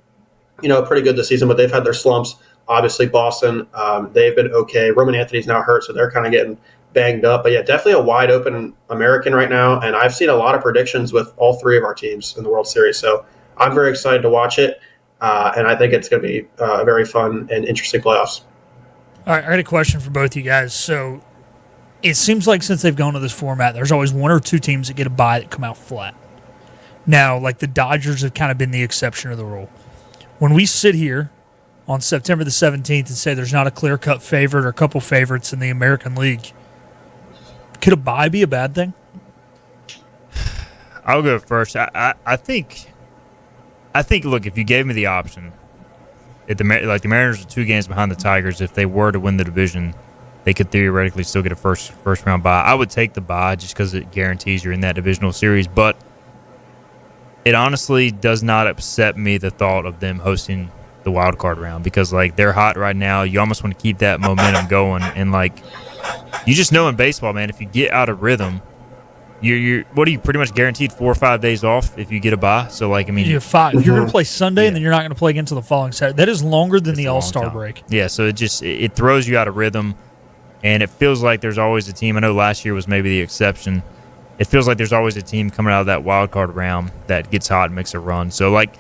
pretty good this season, but they've had their slumps. Obviously, Boston, they've been okay. Roman Anthony's now hurt, so they're kind of getting banged up. But yeah, definitely a wide open American right now. And I've seen a lot of predictions with all 3 of our teams in the World Series. So I'm very excited to watch it. And I think it's going to be a very fun and interesting playoffs. All right, I got a question for both you guys. So it seems like since they've gone to this format, there's always 1 or 2 teams that get a bye that come out flat. Now, like the Dodgers have kind of been the exception to the rule. When we sit here on September the 17th and say there's not a clear-cut favorite or a couple favorites in the American League, could a bye be a bad thing? I'll go first. I think, look, if you gave me the option, the Mariners are 2 games behind the Tigers. If they were to win the division, they could theoretically still get a first round bye. I would take the bye just because it guarantees you're in that divisional series. But it honestly does not upset me, the thought of them hosting the wild card round, because like they're hot right now. You almost want to keep that momentum going, and like you just know in baseball, man, if you get out of rhythm, you're what are you pretty much guaranteed 4 or 5 days off if you get a bye. So like, I mean, you have 5. You're going to play Sunday, and then you're not going to play again until the following Saturday. That is longer than the All-Star break. Yeah, so it throws you out of rhythm, and it feels like there's always a team. I know last year was maybe the exception. It feels like there's always a team coming out of that wild card round that gets hot and makes a run. So like,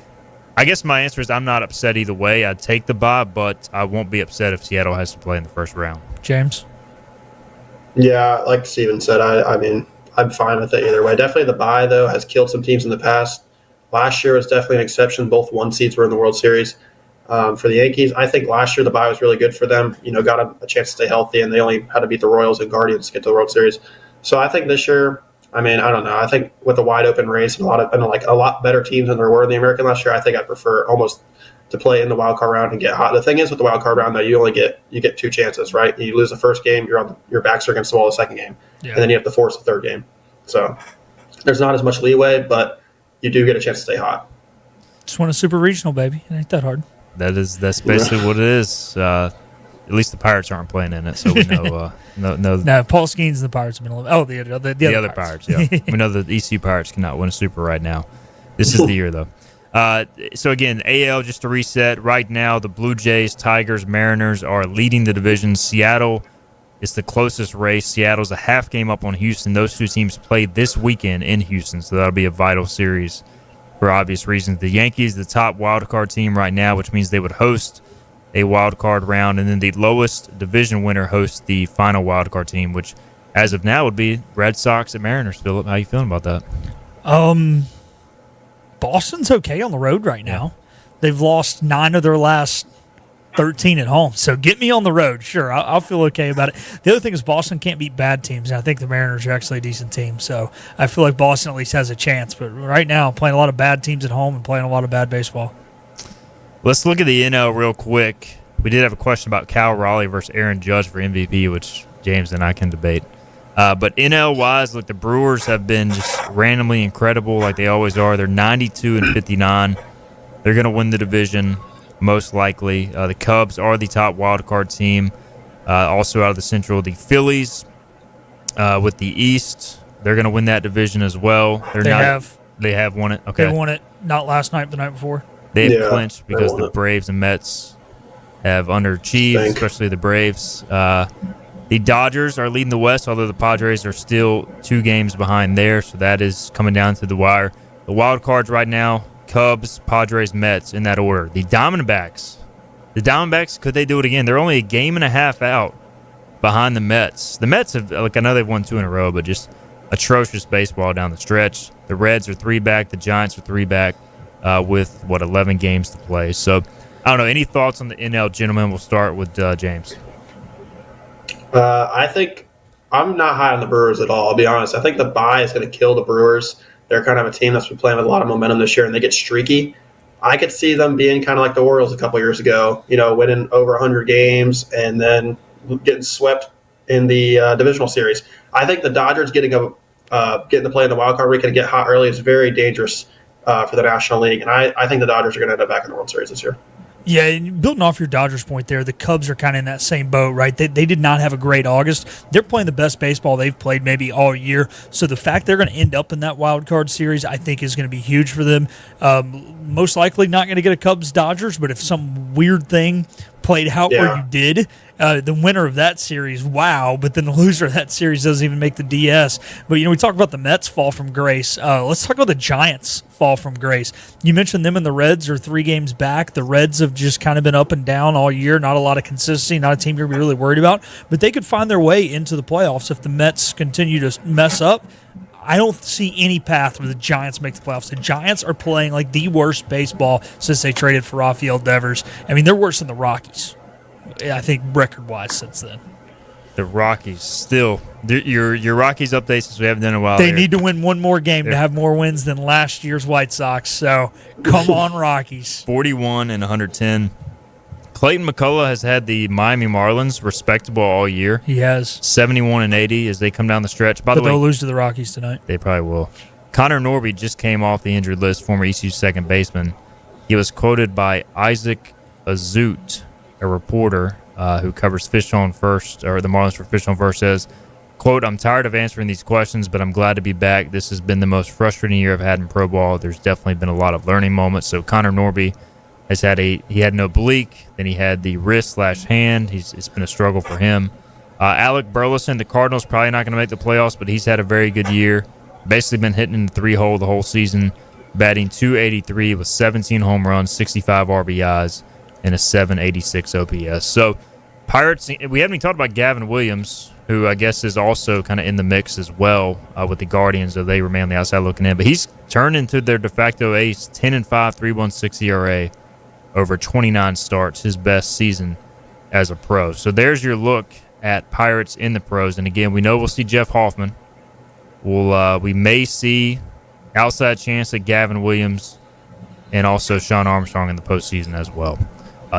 I guess my answer is I'm not upset either way. I'd take the bye, but I won't be upset if Seattle has to play in the first round. James? Yeah, like Steven said, I mean, I'm fine with it either way. Definitely the bye, though, has killed some teams in the past. Last year was definitely an exception. Both 1 seeds were in the World Series. For the Yankees, I think last year the bye was really good for them. Got a chance to stay healthy, and they only had to beat the Royals and Guardians to get to the World Series. So I think this year, I mean, I don't know. I think with a wide open race and a lot better teams than there were in the American last year, I think I prefer almost to play in the wild card round and get hot. The thing is with the wild card round, though, you get 2 chances, right? You lose the first game, your backs are against the wall the second game, and then you have to force the third game. So there's not as much leeway, but you do get a chance to stay hot. Just won a super regional, baby. It ain't that hard. That's basically what it is. At least the Pirates aren't playing in it, so we know. No, Paul Skeens and the Pirates have been. The other Pirates. Yeah, we know the ECU Pirates cannot win a super right now. This is the year, though. So again, AL, just to reset. Right now, the Blue Jays, Tigers, Mariners are leading the division. Seattle is the closest race. Seattle's a half game up on Houston. Those 2 teams play this weekend in Houston, so that'll be a vital series for obvious reasons. The Yankees, the top wild card team right now, which means they would host a wild card round, and then the lowest division winner hosts the final wild card team, which as of now would be Red Sox and Mariners. Philip, how are you feeling about that? Boston's okay on the road right now. They've lost 9 of their last 13 at home. So get me on the road. Sure, I'll feel okay about it. The other thing is Boston can't beat bad teams, and I think the Mariners are actually a decent team. So I feel like Boston at least has a chance. But right now, I'm playing a lot of bad teams at home and playing a lot of bad baseball. Let's look at the NL real quick. We did have a question about Cal Raleigh versus Aaron Judge for MVP, which James and I can debate. But NL-wise, look, the Brewers have been just randomly incredible like they always are. They're 92-59. They're going to win the division. Most likely. The Cubs are the top wild card team. Also out of the Central, the Phillies with the East. They're going to win that division as well. They have won it. Okay. They won it not last night, but the night before. They have clinched because the Braves and Mets have underachieved, especially the Braves. The Dodgers are leading the West, although the Padres are still 2 games behind there, so that is coming down to the wire. The wild cards right now, Cubs, Padres, Mets, in that order. The Diamondbacks, could they do it again? They're only a game and a half out behind the Mets. The Mets have, I know they've won 2 in a row, but just atrocious baseball down the stretch. The Reds are 3 back. The Giants are 3 back with, 11 games to play. So, I don't know. Any thoughts on the NL, gentlemen? We'll start with James. I think I'm not high on the Brewers at all, I'll be honest. I think the bye is going to kill the Brewers. They're kind of a team that's been playing with a lot of momentum this year, and they get streaky. I could see them being kind of like the Orioles a couple years ago, winning over 100 games and then getting swept in the divisional series. I think the Dodgers getting to play in the wild card weekend and get hot early is very dangerous for the National League, and I think the Dodgers are going to end up back in the World Series this year. Yeah, and building off your Dodgers point there, the Cubs are kind of in that same boat, right? They did not have a great August. They're playing the best baseball they've played maybe all year. So the fact they're going to end up in that wild card series, I think, is going to be huge for them. Most likely not going to get a Cubs-Dodgers, but if some weird thing played out where you did, the winner of that series, wow, but then the loser of that series doesn't even make the DS. But, we talk about the Mets fall from grace. Let's talk about the Giants fall from grace. You mentioned them and the Reds are 3 games back. The Reds have just kind of been up and down all year, not a lot of consistency, not a team you're really worried about, but they could find their way into the playoffs if the Mets continue to mess up. I don't see any path where the Giants make the playoffs. The Giants are playing like the worst baseball since they traded for Rafael Devers. I mean, they're worse than the Rockies, I think, record-wise since then. The Rockies still. Your Rockies updates, since we haven't done in a while. They need to win one more game to have more wins than last year's White Sox. So, come on, Rockies. 41 and 110. Clayton McCullough has had the Miami Marlins respectable all year. He has. 71 and 80 as they come down the stretch. By the way, they'll lose to the Rockies tonight. They probably will. Connor Norby just came off the injured list, former ECU second baseman. He was quoted by Isaac Azut, a reporter who covers Fish on First, or the Marlins for Fish on First, says, quote, "I'm tired of answering these questions, but I'm glad to be back. This has been the most frustrating year I've had in pro ball. There's definitely been a lot of learning moments." So Connor Norby has had he had an oblique, then he had the wrist/hand. It's been a struggle for him. Alec Burleson, the Cardinals, probably not going to make the playoffs, but he's had a very good year. Basically been hitting in the 3-hole the whole season, batting .283 with 17 home runs, 65 RBIs, and a .786 OPS. So Pirates, we haven't even talked about Gavin Williams, who I guess is also kind of in the mix as well with the Guardians, though they remain on the outside looking in. But he's turned into their de facto ace, 10-5, 3.16 ERA over 29 starts, his best season as a pro. So there's your look at Pirates in the pros. And again, we know we'll see Jeff Hoffman. We may see outside chance at Gavin Williams and also Sean Armstrong in the postseason as well.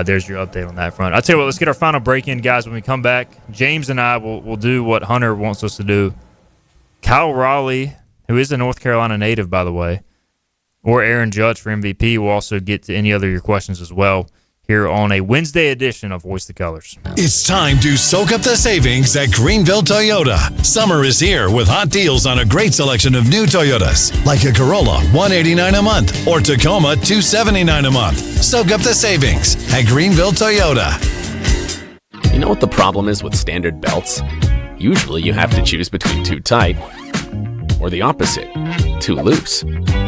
There's your update on that front. I'll tell you what, let's get our final break in, guys. When we come back, James and I will do what Hunter wants us to do. Kyle Raleigh, who is a North Carolina native, by the way, or Aaron Judge for MVP. We'll also get to any other of your questions as well here on a Wednesday edition of Voice the Colors. It's time to soak up the savings at Greenville Toyota. Summer is here with hot deals on a great selection of new Toyotas, like a Corolla, $189 a month, or Tacoma, $279 a month. Soak up the savings at Greenville Toyota. You know what the problem is with standard belts? Usually you have to choose between too tight or the opposite, too loose.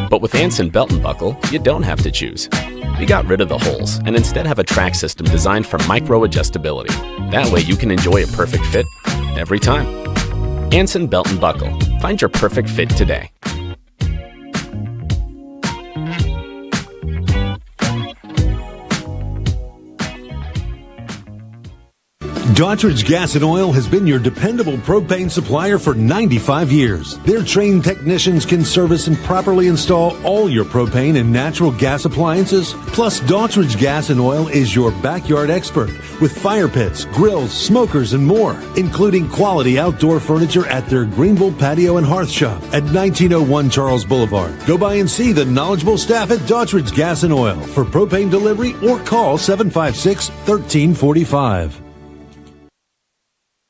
But with Anson Belt & Buckle, you don't have to choose. We got rid of the holes and instead have a track system designed for micro-adjustability. That way you can enjoy a perfect fit every time. Anson Belt & Buckle. Find your perfect fit today. Daughtridge Gas and Oil has been your dependable propane supplier for 95 years. Their trained technicians can service and properly install all your propane and natural gas appliances. Plus, Daughtridge Gas and Oil is your backyard expert with fire pits, grills, smokers, and more, including quality outdoor furniture at their Greenville Patio and Hearth Shop at 1901 Charles Boulevard. Go by and see the knowledgeable staff at Daughtridge Gas and Oil for propane delivery or call 756-1345.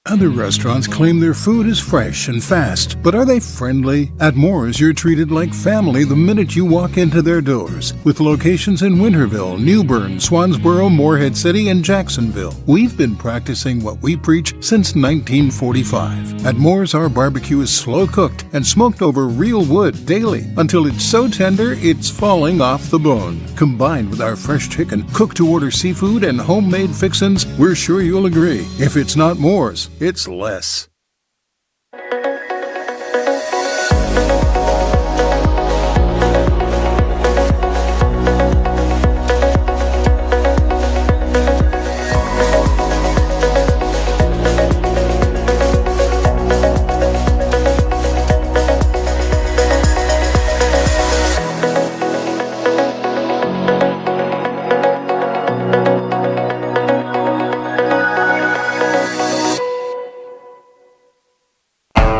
Other restaurants claim their food is fresh and fast, but are they friendly? At Moore's, you're treated like family the minute you walk into their doors. With locations in Winterville, New Bern, Swansboro, Morehead City, and Jacksonville, we've been practicing what we preach since 1945. At Moore's, our barbecue is slow-cooked and smoked over real wood daily until it's so tender it's falling off the bone. Combined with our fresh chicken, cooked-to-order seafood, and homemade fixins, we're sure you'll agree. If it's not Moore's, it's less.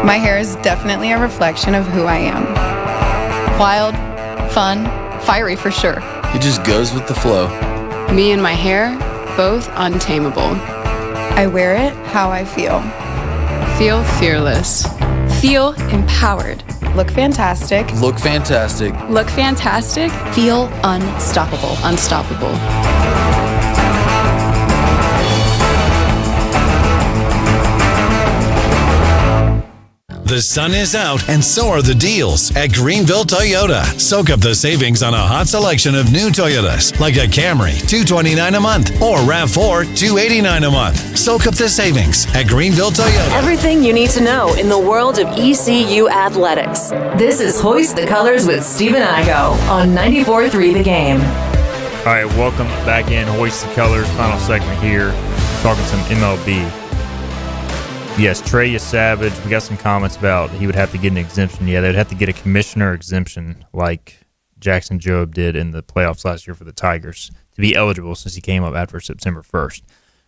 My hair is definitely a reflection of who I am. Wild, fun, fiery for sure. It just goes with the flow. Me and my hair, both untamable. I wear it how I feel. Feel fearless. Feel empowered. Look fantastic. Look fantastic. Look fantastic. Feel unstoppable. Unstoppable. The sun is out, and so are the deals at Greenville Toyota. Soak up the savings on a hot selection of new Toyotas, like a Camry, $229 a month, or RAV4, $289 a month. Soak up the savings at Greenville Toyota. Everything you need to know in the world of ECU athletics. This is Hoist the Colors with Stephen Igo on 94.3 The Game. All right, welcome back in. Hoist the Colors, final segment here. Talking some MLB. Yes, Trey Savage. We got some comments about he would have to get an exemption. Yeah, they'd have to get a commissioner exemption like Jackson Jobe did in the playoffs last year for the Tigers to be eligible since he came up after September 1st.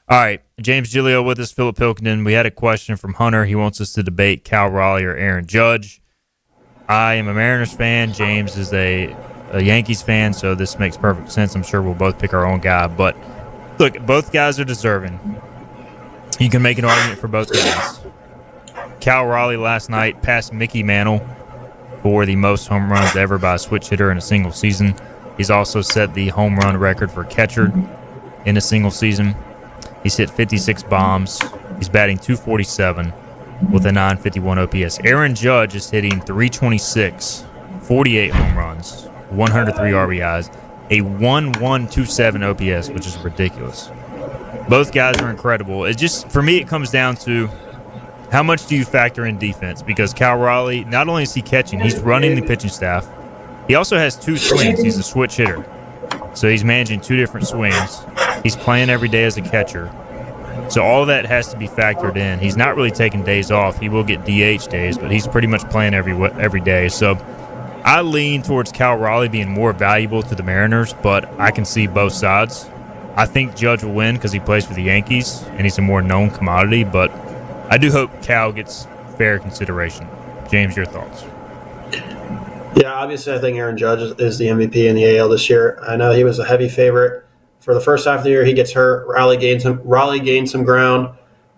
All right, James Gillio with us, Philip Pilkington. We had a question from Hunter. He wants us to debate Cal Raleigh or Aaron Judge. I am a Mariners fan. James is a Yankees fan, so this makes perfect sense. I'm sure we'll both pick our own guy. But, look, both guys are deserving. You can make an argument for both guys. Cal Raleigh last night passed Mickey Mantle for the most home runs ever by a switch hitter in a single season. He's also set the home run record for catcher in a single season. He's hit 56 bombs. He's batting .247 with a .951 OPS. Aaron Judge is hitting .326, 48 home runs, 103 RBIs, a 1.127 OPS, which is ridiculous. Both guys are incredible. It just, for me, it comes down to how much do you factor in defense? Because Cal Raleigh, not only is he catching, he's running the pitching staff. He also has two swings. He's a switch hitter. So he's managing two different swings. He's playing every day as a catcher. So all that has to be factored in. He's not really taking days off. He will get DH days, but he's pretty much playing every day. So I lean towards Cal Raleigh being more valuable to the Mariners, but I can see both sides. I think Judge will win because he plays for the Yankees, and he's a more known commodity, but I do hope Cal gets fair consideration. James, your thoughts? Yeah, obviously I think Aaron Judge is the MVP in the AL this year. I know he was a heavy favorite. For the first half of the year, he gets hurt. Raleigh gained some ground.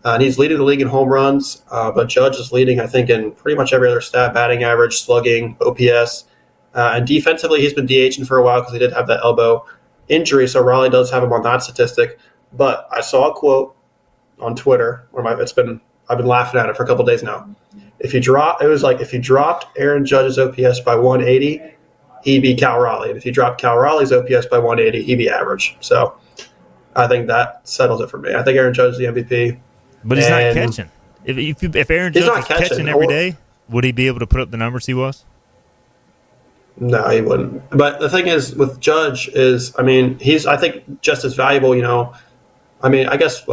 And he's leading the league in home runs, but Judge is leading, I think, in pretty much every other stat, batting average, slugging, OPS. And defensively, he's been DHing for a while because he did have that elbow injury, so Raleigh does have him on that statistic. But I saw a quote on Twitter where I've been laughing at it for a couple days now. If you dropped Aaron Judge's OPS by 180, he'd be Cal Raleigh. And if you dropped Cal Raleigh's OPS by 180, he'd be average. So I think that settles it for me. I think Aaron Judge is the MVP. But he's not catching. If Aaron Judge was catching every day, would he be able to put up the numbers he was? No, he wouldn't. But the thing is with Judge is, he's, I think, just as valuable, I guess,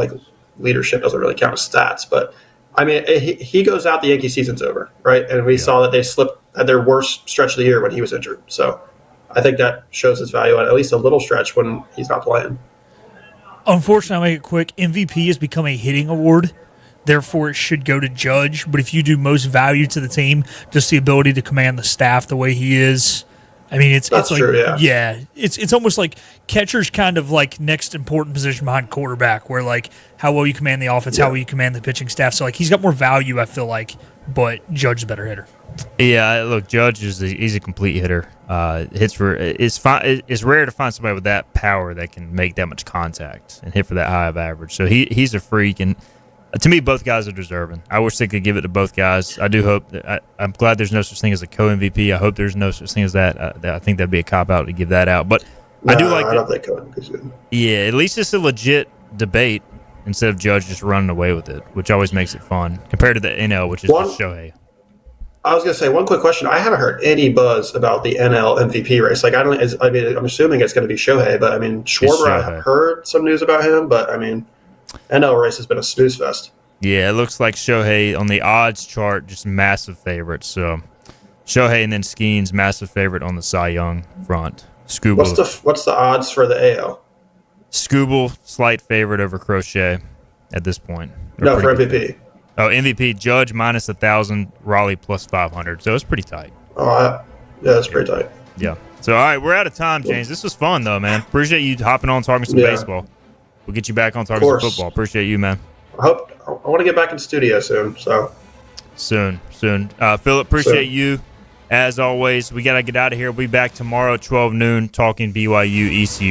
leadership doesn't really count as stats. But I mean, he goes out, the Yankee season's over, right? And we saw that they slipped at their worst stretch of the year when he was injured. So I think that shows his value at least a little stretch when he's not playing. Unfortunately, I'll make it quick. MVP has become a hitting award. Therefore, it should go to Judge. But if you do most value to the team, just the ability to command the staff the way he is, I mean, it's like, true, it's almost like catcher's kind of like next important position behind quarterback, where like how well you command the offense, how well you command the pitching staff. So like he's got more value, I feel like, but Judge is a better hitter. Yeah, look, Judge he's a complete hitter. Hits for it's rare to find somebody with that power that can make that much contact and hit for that high of average. So he's a freak, and to me, both guys are deserving. I wish they could give it to both guys. I do hope that I'm glad there's no such thing as a co-MVP. I hope there's no such thing as that. I think that'd be a cop-out to give that out. But I do like that. I don't think co-MVP. Yeah, at least it's a legit debate instead of Judge just running away with it, which always makes it fun compared to the NL, which is just Shohei. I was going to say one quick question. I haven't heard any buzz about the NL MVP race. Like I'm assuming it's going to be Shohei, but I mean Schwarber. I've heard some news about him, but I mean NL race has been a snooze fest. Yeah, it looks like Shohei on the odds chart, just massive favorite. So Shohei and then Skeens, massive favorite on the Cy Young front. Skubal. What's the odds for the AL? Skubal, slight favorite over Crochet at this point. No, for MVP. Oh, MVP, Judge minus 1,000, Raleigh plus 500. So it's pretty tight. Oh, yeah, it's pretty tight. Yeah. So, all right, we're out of time, James. This was fun, though, man. Appreciate you hopping on talking some baseball. We'll get you back on talking some football. Appreciate you, man. I want to get back in studio soon. So soon. Philip, appreciate you as always. We got to get out of here. We'll be back tomorrow, 12 noon, talking BYU ECU.